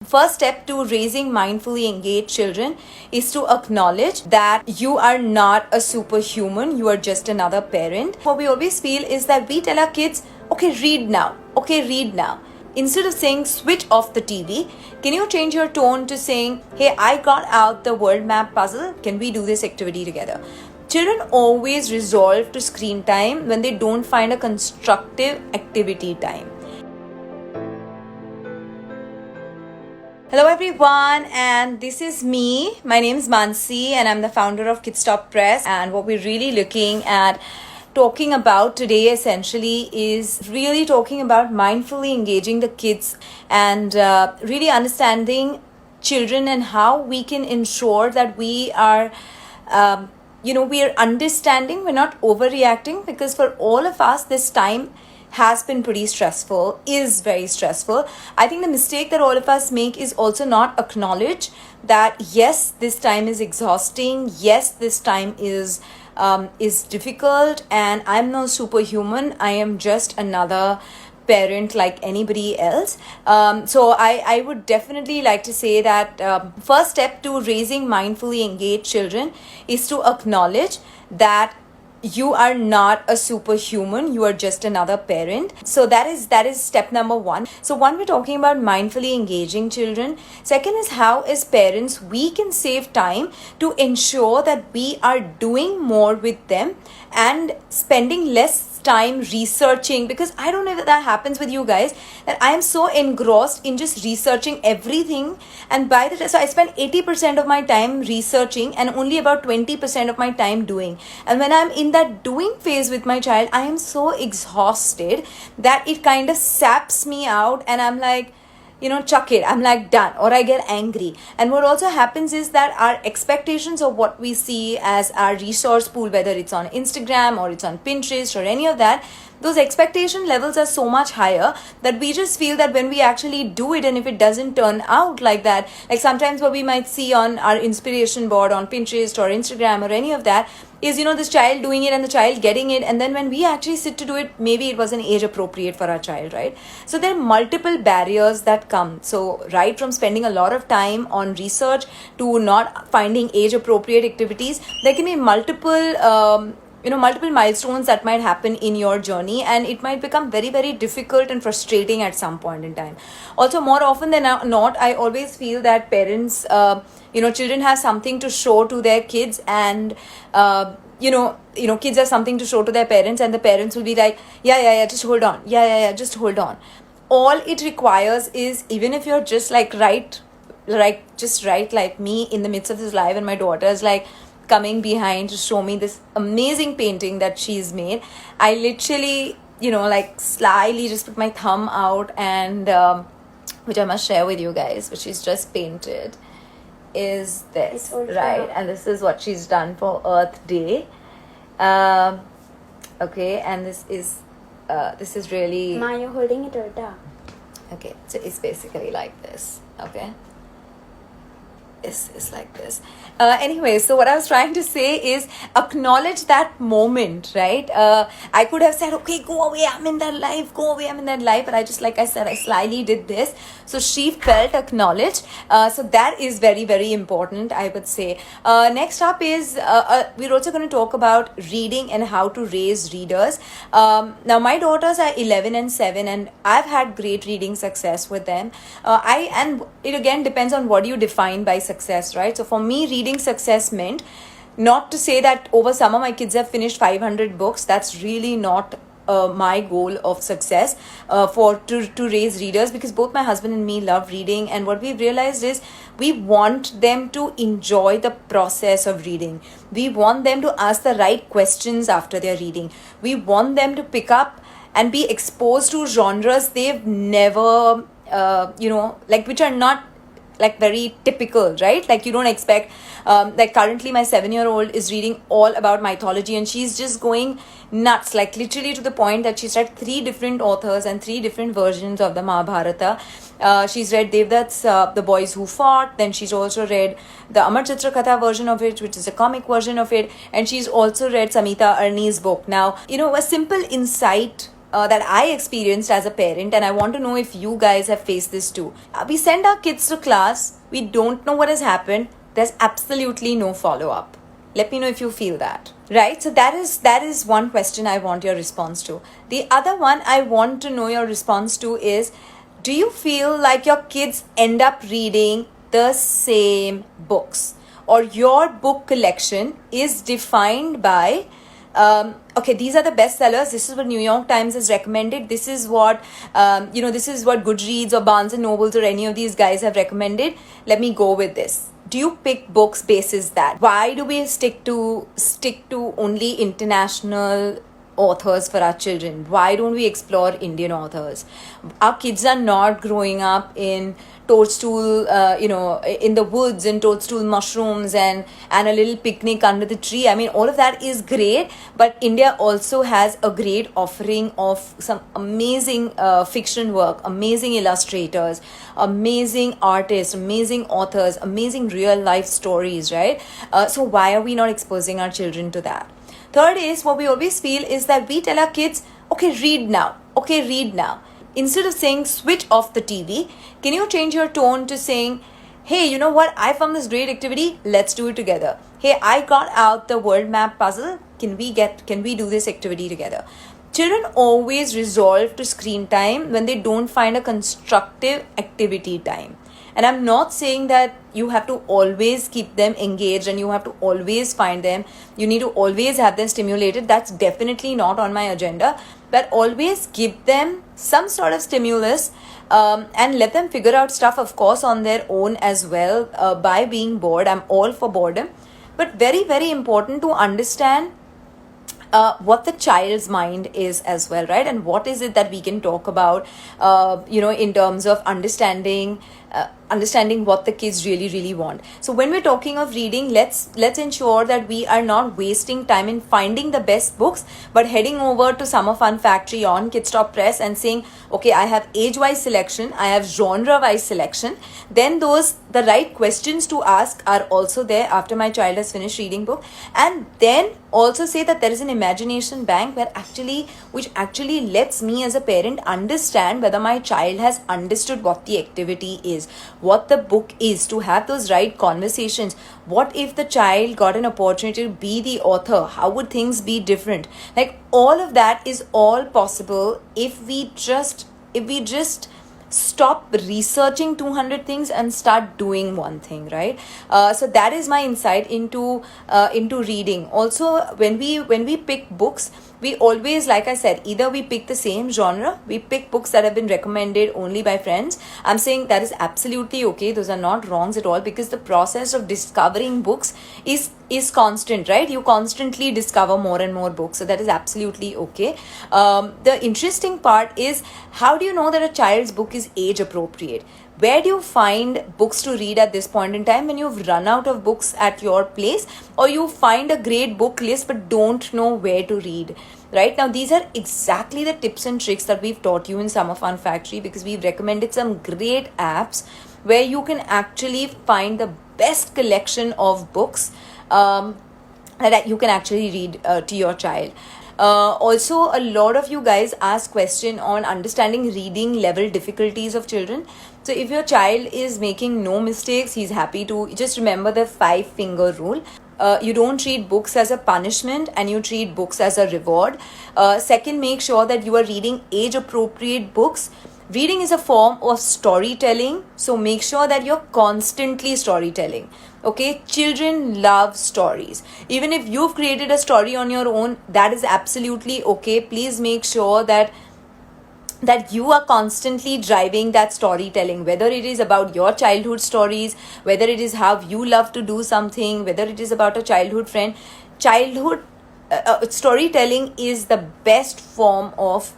First step to raising mindfully engaged children is to acknowledge that you are not a superhuman, you are just another parent. What we always feel is that we tell our kids, okay, read now, okay, read now. Instead of saying switch off the TV, can you change your tone to saying, hey, I got out the world map puzzle, can we do this activity together? Children always resort to screen time when they don't find a constructive activity time. Hello everyone, and this is me. My name is Mansi and I'm the founder of Kidstop Press, and what we're really looking at talking about today essentially is really talking about mindfully engaging the kids and really understanding children and how we can ensure that we are we are understanding, we're not overreacting, because for all of us this time has been pretty stressful, is very stressful. I think the mistake that all of us make is also not acknowledge that yes, this time is exhausting, yes, this time is difficult, and I'm no superhuman, I am just another parent like anybody else. So I would definitely like to say that first step to raising mindfully engaged children is to acknowledge that you are not a superhuman, you are just another parent. So that is step number one. So one, we're talking about mindfully engaging children. Second is how as parents we can save time to ensure that we are doing more with them and spending less time researching, because I don't know if that happens with you guys, that I am so engrossed in just researching everything, and by the time, so I spend 80% of my time researching and only about 20% of my time doing. And when I'm in that doing phase with my child, I am so exhausted that it kind of saps me out, and I'm like, chuck it, I'm like done, or I get angry. And what also happens is that our expectations of what we see as our resource pool, whether it's on Instagram or it's on Pinterest or any of that, those expectation levels are so much higher that we just feel that when we actually do it, and if it doesn't turn out like that, like sometimes what we might see on our inspiration board on Pinterest or Instagram or any of that is, this child doing it and the child getting it, and then when we actually sit to do it, maybe it wasn't age appropriate for our child, right? So there are multiple barriers that come. So right from spending a lot of time on research to not finding age appropriate activities, there can be multiple milestones that might happen in your journey, and it might become very, very difficult and frustrating at some point in time. Also, more often than not, I always feel that parents, children have something to show to their kids, and kids have something to show to their parents, and the parents will be like, yeah, just hold on, just hold on. All it requires is, even if you're just like right like me in the midst of this live, and my daughter is like coming behind to show me this amazing painting that she's made, I literally, slyly just put my thumb out, and which I must share with you guys, which she's just painted, is this, right? And this is what she's done for Earth Day. Okay, and this is really... Ma, you're holding it right. Okay, so it's basically like this, okay? Is like this. Anyway, so what I was trying to say is acknowledge that moment, right? I could have said, okay, go away, I'm in that life, but I just, like I said, I slyly did this. So she felt acknowledged. So that is very, very important, I would say. Next up is, we're also going to talk about reading and how to raise readers. Now, my daughters are 11 and 7, and I've had great reading success with them. And it again depends on what you define by success, right? So for me, reading success meant not to say that over summer my kids have finished 500 books. That's really not my goal of success to raise readers, because both my husband and me love reading, and what we've realized is we want them to enjoy the process of reading. We want them to ask the right questions after they're reading. We want them to pick up and be exposed to genres they've never which are not like very typical, right? Like you don't expect, like currently my 7-year-old is reading all about mythology, and she's just going nuts, like literally to the point that she's read 3 different authors and 3 different versions of the Mahabharata. She's read Devdutt's The Boys Who Fought, then she's also read the Amar Chitra Katha version of it, which is a comic version of it, and she's also read Samita Arni's book. Now, a simple insight that I experienced as a parent, and I want to know if you guys have faced this too. We send our kids to class, we don't know what has happened, there's absolutely no follow up. Let me know if you feel that. Right? So that is one question I want your response to. The other one I want to know your response to is, do you feel like your kids end up reading the same books, or your book collection is defined by okay, these are the bestsellers, this is what New York Times has recommended, this is what this is what Goodreads or Barnes and Nobles or any of these guys have recommended, let me go with this. Do you pick books basis that? Why do we stick to only international authors for our children? Why don't we explore Indian authors? Our kids are not growing up in toadstool, in the woods and toadstool mushrooms and a little picnic under the tree. I mean, all of that is great, but India also has a great offering of some amazing fiction work, amazing illustrators, amazing artists, amazing authors, amazing real life stories, right? So why are we not exposing our children to that? Third is, what we always feel is that we tell our kids, okay, read now. Okay, read now. Instead of saying switch off the TV, can you change your tone to saying, hey, you know what? I found this great activity. Let's do it together. Hey, I got out the world map puzzle. Can we do this activity together? Children always resort to screen time when they don't find a constructive activity time. And I'm not saying that you have to always keep them engaged and you have to always find them, you need to always have them stimulated. That's definitely not on my agenda. But always give them some sort of stimulus and let them figure out stuff, of course, on their own as well by being bored. I'm all for boredom. But very, very important to understand what the child's mind is as well, right? And what is it that we can talk about, in terms of understanding what the kids really want. So when we're talking of reading, let's ensure that we are not wasting time in finding the best books, but heading over to Summer Fun Factory on Kidstop Press and saying, okay, I have age-wise selection, I have genre-wise selection. Then the right questions to ask are also there after my child has finished reading book. And then also say that there is an imagination bank which actually lets me as a parent understand whether my child has understood what the activity is, what the book is, to have those right conversations. What if the child got an opportunity to be the author? How would things be different? Like, all of that is all possible if we just stop researching 200 things and start doing one thing, right? So that is my insight into reading. Also, when we pick books, we always, like I said, either we pick the same genre, we pick books that have been recommended only by friends. I'm saying that is absolutely okay. Those are not wrongs at all, because the process of discovering books is constant, right? You constantly discover more and more books. So that is absolutely okay. The interesting part is, how do you know that a child's book is age appropriate? Where do you find books to read at this point in time when you've run out of books at your place, or you find a great book list but don't know where to read? Right now, these are exactly the tips and tricks that we've taught you in Summer Fun Factory, because we've recommended some great apps where you can actually find the best collection of books that you can actually read to your child. Also, a lot of you guys ask question on understanding reading level difficulties of children. So if your child is making no mistakes, he's happy to, just remember the 5-finger rule. You don't treat books as a punishment, and you treat books as a reward. Second, make sure that you are reading age appropriate books. Reading is a form of storytelling, so make sure that you're constantly storytelling. Okay, children love stories. Even if you've created a story on your own, that is absolutely okay. Please make sure that you are constantly driving that storytelling, whether it is about your childhood stories, whether it is how you love to do something, whether it is about a childhood friend. Storytelling is the best form of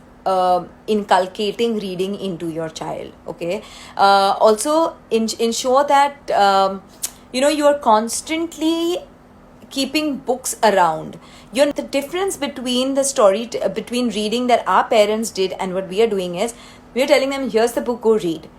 inculcating reading into your child. Okay, also ensure that you are constantly keeping books around. The difference between between reading that our parents did and what we are doing is, we are telling them, here's the book, go read.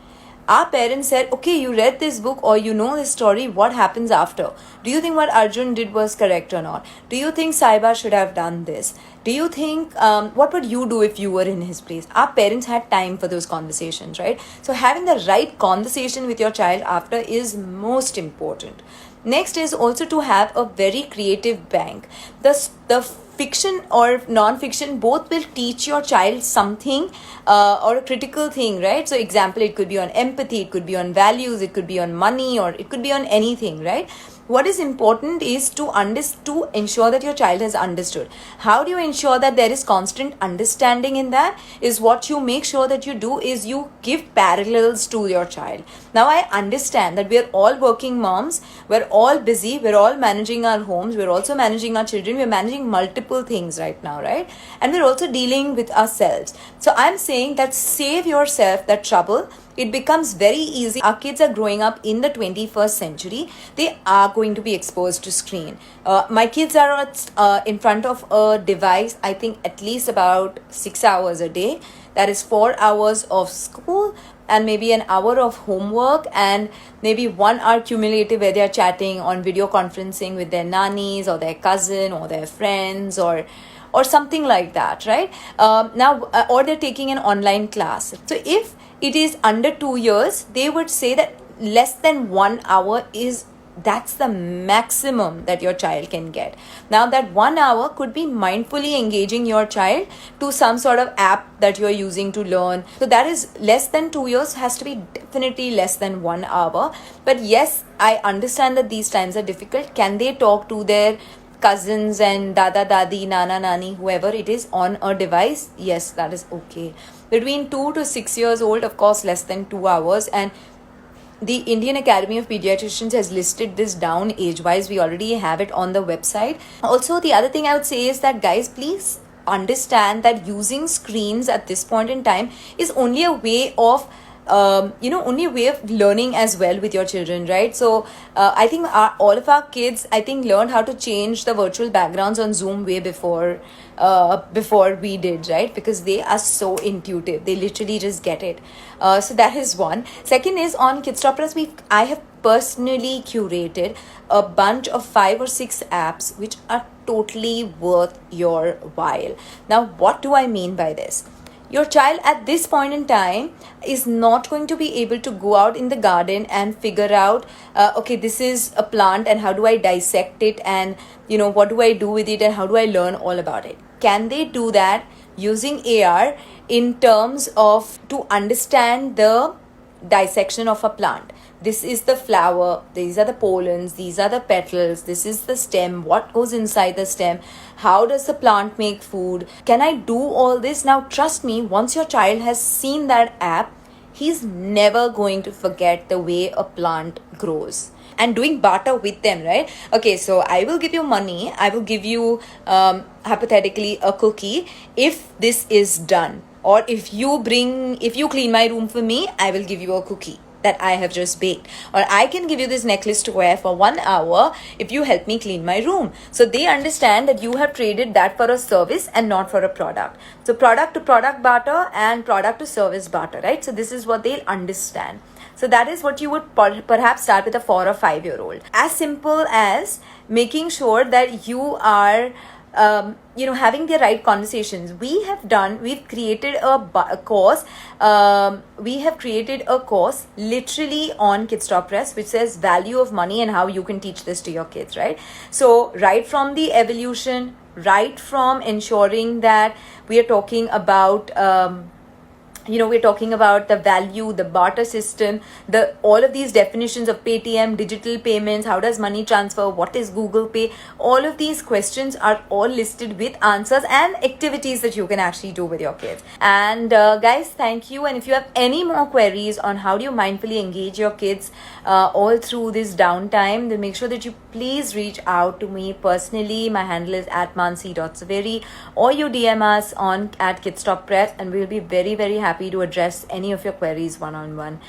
Our parents said, okay, you read this book or you know this story, what happens after? Do you think what Arjun did was correct or not? Do you think Saiba should have done this? Do you think, what would you do if you were in his place? Our parents had time for those conversations, right? So having the right conversation with your child after is most important. Next is also to have a very creative bank. The fiction or non-fiction both will teach your child something or a critical thing, right? So example, it could be on empathy, it could be on values, it could be on money, or it could be on anything, right? What is important is to ensure that your child has understood. How do you ensure that there is constant understanding in that? Is what you make sure that you do is you give parallels to your child. Now I understand that we're all working moms, we're all busy, we're all managing our homes, we're also managing our children, we're managing multiple things right now, right? And we're also dealing with ourselves. So I'm saying that save yourself that trouble. It becomes very easy. Our kids are growing up in the 21st century. They are going to be exposed to screen. My kids are in front of a device, I think at least about 6 hours a day. That is 4 hours of school and maybe an hour of homework and maybe 1 hour cumulative where they are chatting on video conferencing with their nannies or their cousin or their friends or something like that, right? Or they're taking an online class. So if it is under 2 years, they would say that less than 1 hour that's the maximum that your child can get. Now that 1 hour could be mindfully engaging your child to some sort of app that you're using to learn. So that is less than 2 years, has to be definitely less than 1 hour. But yes, I understand that these times are difficult. Can they talk to their cousins and dada dadi, nana nani, whoever it is on a device? Yes, that is okay. Between 2 to 6 years old, of course, less than 2 hours. And the Indian Academy of Pediatricians has listed this down age-wise. We already have it on the website. Also, the other thing I would say is that, guys, please understand that using screens at this point in time is only a way of only a way of learning as well with your children, right? So I think all of our kids, I think, learned how to change the virtual backgrounds on Zoom way before we did, right? Because they are so intuitive, they literally just get it. So that is one. Second is on Kidstop Press, I have personally curated a bunch of 5 or 6 apps which are totally worth your while. Now, what do I mean by this? Your child at this point in time is not going to be able to go out in the garden and figure out, okay, this is a plant and how do I dissect it and, what do I do with it and how do I learn all about it? Can they do that using AR in terms of to understand the dissection of a plant? This is the flower, these are the pollens, these are the petals, this is the stem, what goes inside the stem, how does the plant make food? Can I do all this? Now, trust me, once your child has seen that app, he's never going to forget the way a plant grows. And doing barter with them, right? Okay, so I will give you money, I will give you hypothetically a cookie if this is done. Or if you clean my room for me, I will give you a cookie that I have just baked. Or I can give you this necklace to wear for 1 hour if you help me clean my room. So they understand that you have traded that for a service and not for a product. So product to product barter and product to service barter, right? So this is what they'll understand. So that is what you would perhaps start with a 4 or 5 year old. As simple as making sure that you are having the right conversations. We've created a course. We have created a course literally on Kidstop Press, which says value of money and how you can teach this to your kids, right? So right from the evolution, right from ensuring that we are talking about, we're talking about the value, the barter system, all of these definitions of Paytm, digital payments, how does money transfer, what is Google Pay, all of these questions are all listed with answers and activities that you can actually do with your kids. And guys, thank you. And if you have any more queries on how do you mindfully engage your kids all through this downtime, then make sure that you please reach out to me personally. My handle is @mansi.saveri, or you DM us at Kidstop Press, and we'll be very, very happy to address any of your queries one-on-one.